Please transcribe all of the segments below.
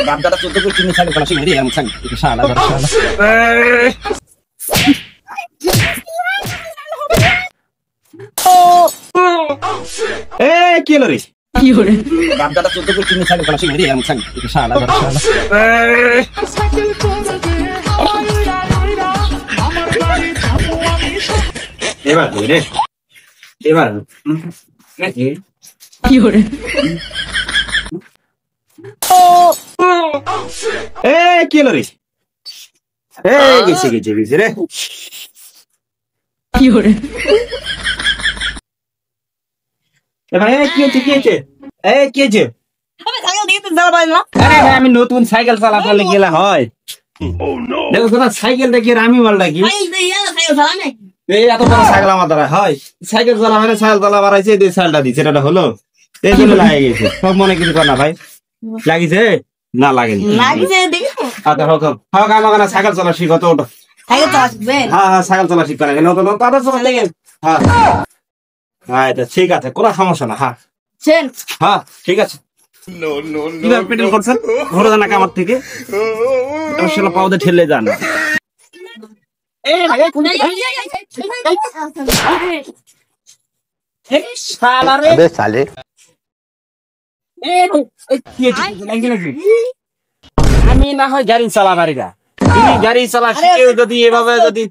বাপদাদা 14 করে কিনে সাইকেল চালা শিখে রে আমি সাইকেল এটা শালা শালা এ কি হলো রে বাপদাদা 14 করে কিনে সাইকেল চালা শিখে রে আমি সাইকেল এটা শালা শালা এবার রে এবার নাকি কি হরে এ কি হলো রে এ গেছে রে কি হরে এ ভাই কি হচ্ছে আরে ভাই আমি নতুন সাইকেল চালাতে গেলে হয় দেখো তোরা সাইকেল দেখি আমি মালটা কি এই এত বড় সাইকেল আমার দ্বারা হয় সাইকেল চালা মানে সাইকেল চালা বাড়াইছে এই সাইকেলটা দিচ্ছে এটা হলো এই জন্য লাগে গেছে সব মনে কিছু কর না ভাই লাগিছে না লাগেনি আচ্ছা হোক আমাকে সাইকেল চালা শিখো তো ওটা হ্যাঁ সাইকেল চালা শিখতে লাগে নতুন তাদের সময় লেগে হ্যাঁ এটা ঠিক আছে কোনো সমস্যা না হ্যাঁ ঠিক আছে কিভাবে পেটেল করছেন ঘরে যান আমার থেকে পাউদে ঠেলে যান আমি না হয় গাড়ি চালাবারিরা গাড়ি চালা শিখে যদি এভাবে যদি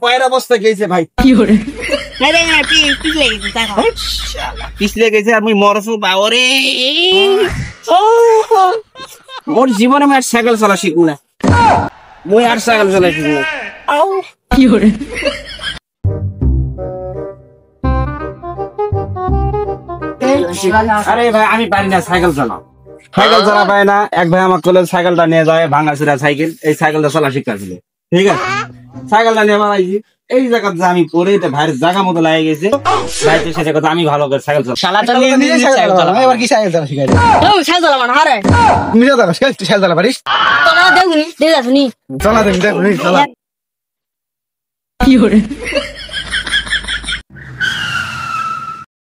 পয়ের অবস্থা গেছে ভাই পিছলে গেছে আমি মরসু বাবরে মোর জীবনে আমি আর সাইকেল চালা শিখবো না মুই আর সাইকেল চালা শিখবো কি করে আরে ভাই আমি পারি না সাইকেল চালা পাই না এক ভাই আমার কলেজ সাইকেলটা নিয়ে যায় ভাঙাচুরা সাইকেল এই সাইকেলটা চালা শিখাছিল ঠিক আছে সাইকেলটা নিয়ে বাড়াইছি এই জায়গাতে আমি পরে ভাইয়ের জায়গা মতো লাগে গেছে ভাই তো সেটা কথা আমি ভালো করে সাইকেল চালা এবার কি সাইকেল চালা শিখাই সাইকেল চালাবা না আরে তুমি যাও সাইকেল চালা পারিস তোরা দেখুনি দেখুনি চলা দেখুনি চলা কি করে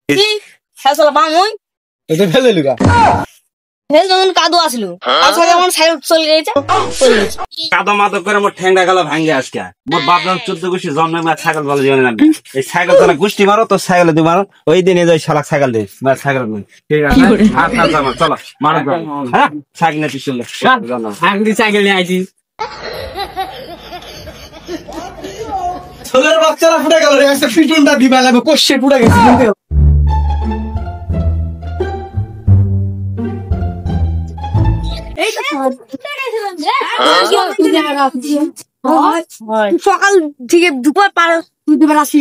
কি সাইকেল চালা বামুই এটা ফেলে লুকা কাদো আসলো সাইকেল চলে গেছে কাদো মাদো করে মোর ঠ্যাংটা গেল ভাঙ্গে আজকে মোর বাপ 14 গোষ্ঠী জন্মে সাইকেল বলে জীবনে না এই সাইকেল চালা গোষ্ঠী মারো তো সাইকেল দি মারো ওই দিনে যাই শালা সাইকেল দে সাইকেল ঠিক আছে চলো মারো হ্যাঁ সাইকেল নিয়ে চলে আমি সাইকেল নিয়ে আইছি ছোলের বাচ্চারা ফুটে গেল রে একটা ফিটুনটা দিবা লাগবে কোশ্চে ফুটে গেছে সকাল থেকে দুপুর পার আসি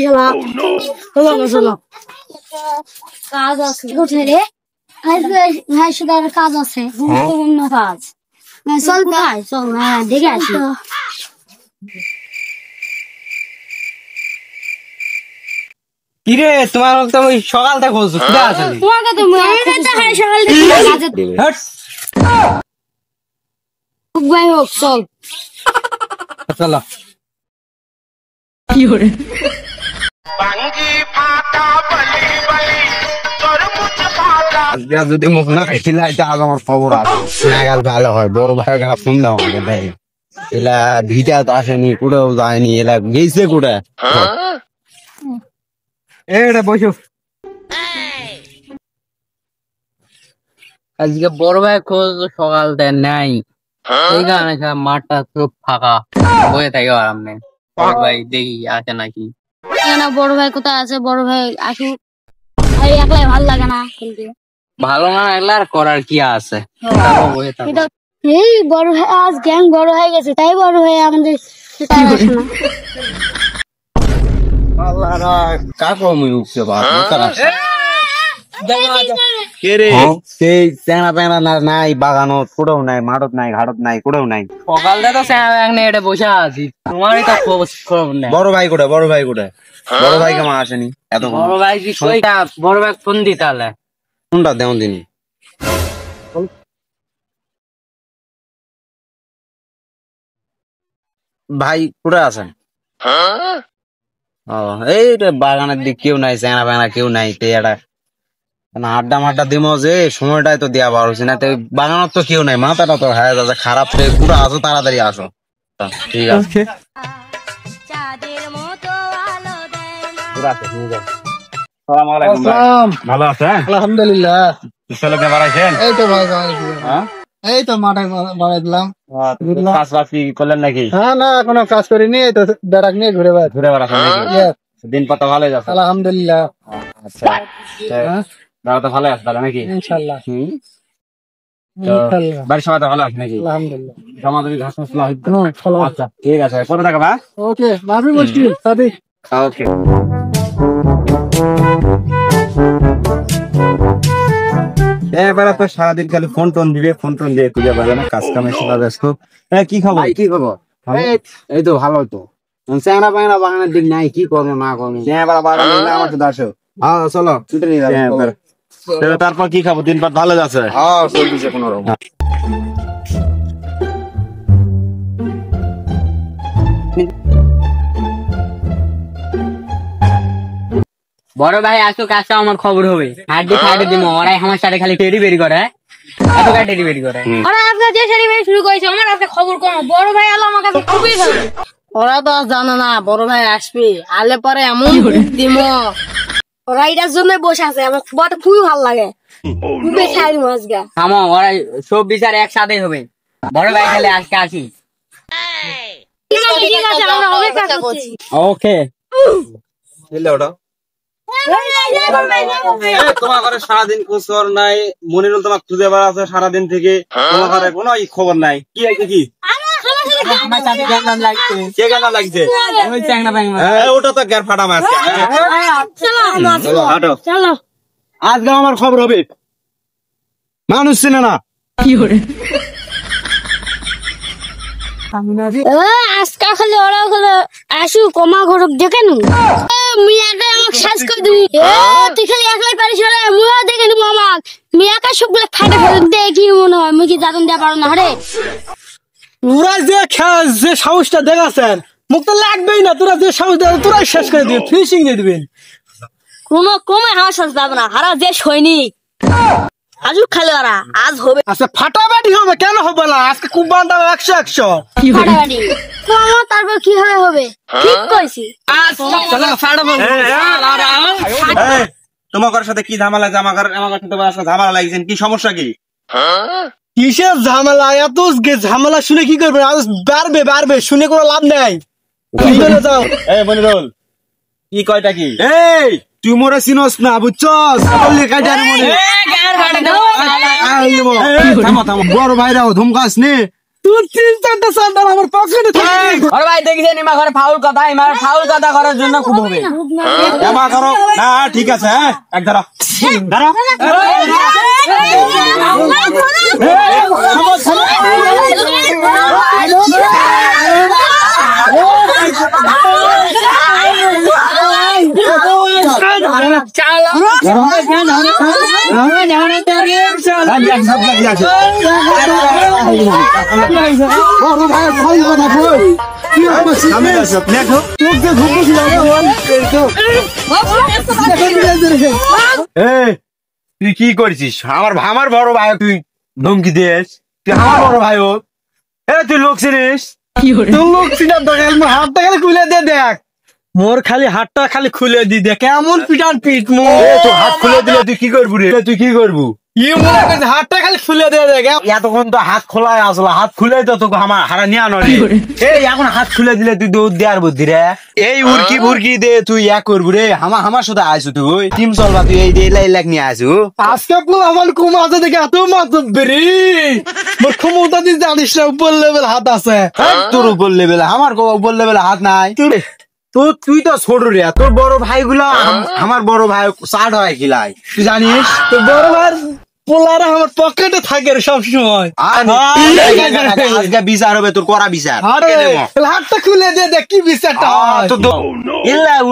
কাজ আছে কাজ আছে গুরুত্বপূর্ণ কাজ চল ভাই চল হ্যাঁ দেখে আসি কিরে তোমার তো ওই সকাল থেকে বলছো কি আছে তোমাকে তো সকাল থেকে ভাই হোক চল চলো কি করে যদি মুখ না খাইছিল আজ আমার খবর আছে নাগাল ভালো হয় বড় ভাই ফোন দাও আমাকে ভাই এলা ভিটা তো আসেনি কোথাও যায়নি এলা গেছে কোথায় এটা বসো আজকে বড় ভাই খোঁজ সকাল দেন নাই এই কারণে মাঠটা খুব ফাঁকা বয়ে থাকে আরাম নেই বড় ভাই দেখি আছে নাকি বড় ভাই কোথায় আছে বড় ভাই আসুক একলাই ভালো লাগে না ভালো না লাগলে আর করার কি আছে এই বড় ভাই আজ গ্যাং বড় হয়ে গেছে তাই বড় ভাই আমাদের কাকু আমি উঠছে নাই বাগানত কোথাও নাই মাঠত নাই ঘাটত নাই কোথাও নাই সকাল তো এটা বসে আছি তোমারই তো বড় ভাই কোথায় বড় ভাই কেমন আসেনি এত বড় ভাই কি বড় ভাই ফোন দি তাহলে কোনটা দেন দিন ভাই কোথায় আছেন ও এই বাগানের দিক কেউ নাই চেনা বেঙা কেউ নাই এটা না আড্ডা মাড্ডা দিমো যে সময়টাই তো দেওয়া পারছি না, তো বাগানোর তো কেউ নাই, মাথাটা তো হয়ে যাচ্ছে খারাপ, পুরো আসো তাড়াতাড়ি আসো। ঠিক আছে ভালো আছে? আলহামদুলিল্লাহ। ছেলেকে বাড়াইছেন? এই তো ভাই এই তো মাঠে বাড়াই দিলাম। কাজ বাজ কি করলেন নাকি? হ্যাঁ না কোনো কাজ করিনি, এই তো বেড়াক নিয়ে ঘুরে বেড়াচ্ছেন নাকি? দিন পাতা ভালোই যাচ্ছে? আলহামদুলিল্লাহ। আচ্ছা বেড়া তো ভালো আছে তাহলে নাকি? ইনশাল্লাহ। বাড়ির সবাই তো ভালো আছে নাকি? আলহামদুলিল্লাহ। জমা যদি ঘাস মশলা আচ্ছা ঠিক আছে, কত টাকা ভাই? ওকে মাফি মুশকিল সাদি। ওকে এবার তো সারাদিন খালি ফোন টোন দিবে, ফোন টোন দিয়ে খুঁজে পাবে না, কাজ কামে সেটা ব্যস্ত। কি খবর? কি খবর? এই তো ভালো তো। চ্যাংড়া প্যাংড়া বাগানের দিক নাই, কি করবো না করবো, চ্যাংড়া বাগান আমার তো দাসো। হ্যাঁ চলো ছুটে নিয়ে যাবো। তারপর কি খাবো? দিন পর ভালো যাচ্ছে? হ্যাঁ চলতেছে কোনো রকম। বড় ভাই আসো, কাজটা আমার খবর হবে। হাড্ডি ফাড্ডি দিব, ওরাই আমার সাথে খালি টেরি বেরি করে। এত কাজ টেরি বেরি করে। ওরা আপনার যে টেরি বেরি শুরু করেছে, আমার কাছে খবর কোন বড় ভাই আলো আমার কাছে খুবই ভালো। ওরা তো জানে না বড় ভাই আসবে, আলে পরে এমন দিব ওরা এটার জন্য বসে আছে। আমার খুবই ভালো লাগে, খুবই খাই মজগা। থামো, ওরা সব বিচার একসাথে হবে। বড় ভাই খালি আজকে আসি। ঠিক আছে আমরা অপেক্ষা করছি। ওকে ওটা তোমার ঘরে সারাদিন খোঁজ নাই, মনিরুল তোমার খুঁজে বেড়াচ্ছে সারাদিন থেকে, তোমার ঘরে কোনো খবর নাই। কি হয়েছে? কি ওটা তো গ্যার ফাটা মাছ। আজকে আমার খবর হবে, মানুষ চিনে না। আজকাল খালি ওরা হলো আসু কমা ঘরক দেখে নু মিয়াকে আমাকে সাজ করে দিবি। তুই খালি একলাই পারিস, মুয়া দেখে নিবো আমাক মিয়াকে সবগুলো খাটে ফেলে দেখি মনে হয় মুই কি যাতন দেওয়া পারো না। রে তোরা যে সাহসটা দেখাচ্ছেন মুখ তো লাগবেই না, তোরা যে সাহস দেখ তোরাই শেষ করে দিবে, ফিনিশিং দিয়ে দিবেন। কোনো কমে হারা সাজ যাবে না, হারা যে সৈনিক আজু খালি ওরা আজ হবে। আচ্ছা ফাটাফাটি হবে, কেন হবে না? আজকে খুব বান্ডা 100 ফাটাফাটি তোমার তারপর কি হবে হবে ঠিক কইছি। তোমার সাথে কি ঝামেলা? আমার সাথে ঝামেলা লাগছেন, কি সমস্যা? কি কিসের ঝামেলা? এত ঝামেলা শুনে কি করবে? বাড়বে শুনে কোনো লাভ নাই। মনিরুল কি কয়টা কি? এই তুই মোরা চিনস না, বুঝছস? বড় ভাইরাও ধুমকাস নে, তোর 3-4টা সান্ডাল আমার পকেটে থাকে। বড় ভাই দেখছেন এমা ঘরে ফাউল কথা, এমা ফাউল কথা করার জন্য খুব হবে। এমা করো না, ঠিক আছে। হ্যাঁ এক দাঁড়া দাঁড়া তুই কি করছিস? আমার বড় ভাই তুই ধমকি দিস? তুই আমার বড় ভাই হোক, তুই লোক চিনিস? তোর লোক চিনার দরকার, হাতটা খালি খুলে দে দেখ, মোর খালি হাতটা খালি খুলে দি দেখ কেমন পিটান পিট মোর। তোর হাত খুলে দিলে তুই কি করবি রে? তুই কি করবু? হাতটা খালি খুলে দে দেখ। এতক্ষণ তো হাত খোলাই আসলো, হাত খুলে তো তোকে আমার হারা নিয়ে আনো। এই এখন হাত খুলে দিলে তুই দৌড় দেওয়ার বুদ্ধি রে? এই উড়কি বুড়কি দে তুই এক করবু রে? আমার সাথে আসু তুই টিম চলবা, তুই এই লাইক নিয়ে আসু। আজকে আমার কুমাতে দেখে এত মাতব রে, মোর ক্ষমতা দিয়ে জানিস না উপর লেভেল হাত আছে। তোর উপর লেভেল, আমার উপর লেভেল হাত নাই। তুই তো ছোট রে, তোর বড় ভাই গুলা আমার বড় ভাই চাট হয় খিলাই, তুই জানিস? তোর বড় ভাই পোলারা আমার পকেটে থাকে সব সময়। আজকে বিচার হবে তোর, করা বিচার। হাতটা খুলে দিয়ে দেখ কি বিচারটা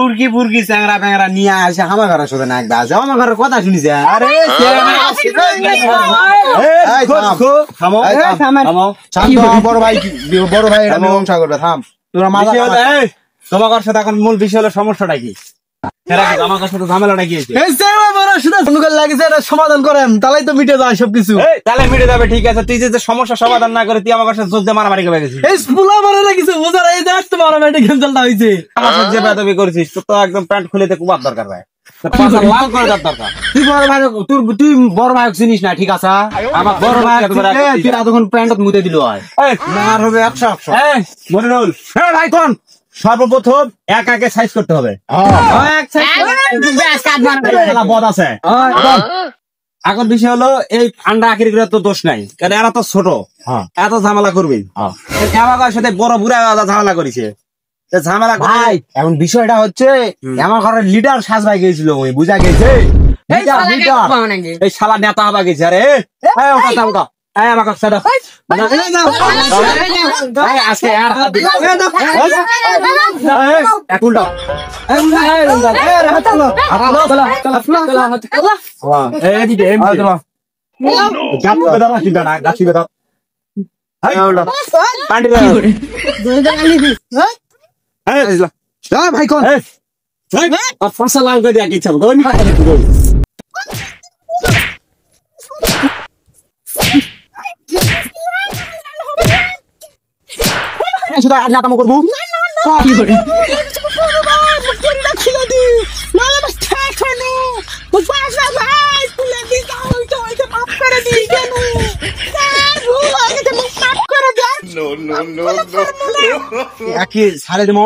উড়কি বুড়কি চ্যাংরা প্যাংরা নিয়ে আসে আমার ঘরের সাথে নাক আসে, আমার ঘরের কথা শুনিস? আরে বড় ভাই এটা মীমাংসা করবে, থাম। তোরা মাথা তোমার সাথে এখন মূল বিষয় হলো সমস্যাটা কি? আমার কাছে তো ঝামেলাটা কি হয়েছে? এই যে বড় শুধু ফোন করে লাগিছে এটা সমাধান করেন তাহলেই তো মিটে যায় সবকিছু। এই, তাহলে মিটে যাবে, ঠিক আছে। তুই যে সমস্যা সমাধান না করে তুই আমার কাছে জোর দিয়ে মারামারি করে গেছিস। এই স্কুলা মারে না কিছু বোঝার এই দেখ তো মারা মেটে গেঞ্জালটা হইছে। আমার সাথে যে বেয়াদবি করেছিস তোর তো একদম প্যান্ট খুলেতে কুবার দরকার ভাই, পাশা লাল করে দেওয়ার দরকার। তুই বড় ভাই চিনিস না, ঠিক আছে? আমার বড় ভাই তুই এতক্ষণ প্যান্টত মুতে দিল হয় না হবে 100 মনিরুল। হ্যাঁ ভাই, কোন সর্বপ্রথম এক একে সাইজ করতে হবে। বদ আছে এখন বিষয় হলো এই ঠান্ডা আখির তো দোষ নাই, কারণ এরা তো ছোট, এত ঝামেলা করবি। আমার সাথে বড় বুড়া ঝামেলা করেছে, ঝামেলা ভাই। এখন বিষয়টা হচ্ছে আমার ঘরের লিডার সাজবাই গেছিল, ওই বুঝা গেছে এই শালা নেতা হবা গেছে। আরে আমাকে ভাই কোন ফসল লাল করে দেওয়া ইচ্ছা শুধু আর নাতামো করবো। সারে দেবো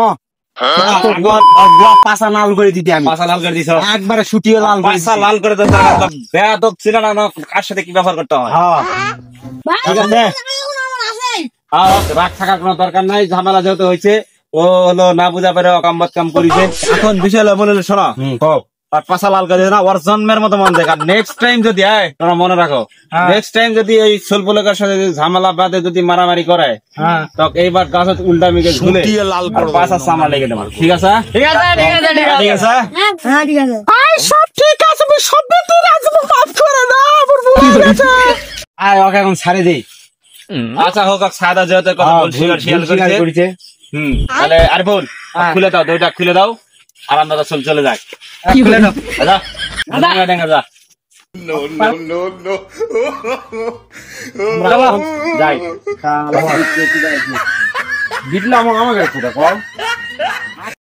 পাশা লাল করে দিতে, আমি পাশা লাল করে দিছ একবারে শুটিয়ে লাল পাশা লাল করে দিতে। বেয়াদব ছিল না, কার সাথে কি ব্যবহার করতে হয়। ঠিক আছে, রাগ থাকার কোনো দরকার নাই। ঝামেলা যেহেতু হয়েছে, ও হলো না বুঝা পেরে অকাম্বাত কাম করেছে। এখন বিষয় হলো মনে হলো শোনা, আর পাশা লাল করে না, ওর জন্মের মতো মন দেখ। আর নেক্সট টাইম যদি তোমরা মনে রাখো, নেক্সট টাইম যদি এই সোলপুলকের সাথে ঝামেলা বাদে যদি মারামারি করে, তখন এইবার গাছ উল্টা মিকে ঝুলে পাশা সামলা লেগে দেবো। ঠিক আছে? ঠিক আছে, ঠিক আছে, ঠিক আছে। সব ঠিক আছে, সব মাফ করে না। ওকে এখন ছাড়ে দিই। আচ্ছা হোক, সাদা যেহেতু কথা করেছে, তাহলে আর বল খুলে দাও, দুইটা খুলে দাও, আর আমরা চলে যাই। খুলে দাও যা যাই। দিলাম আমাকে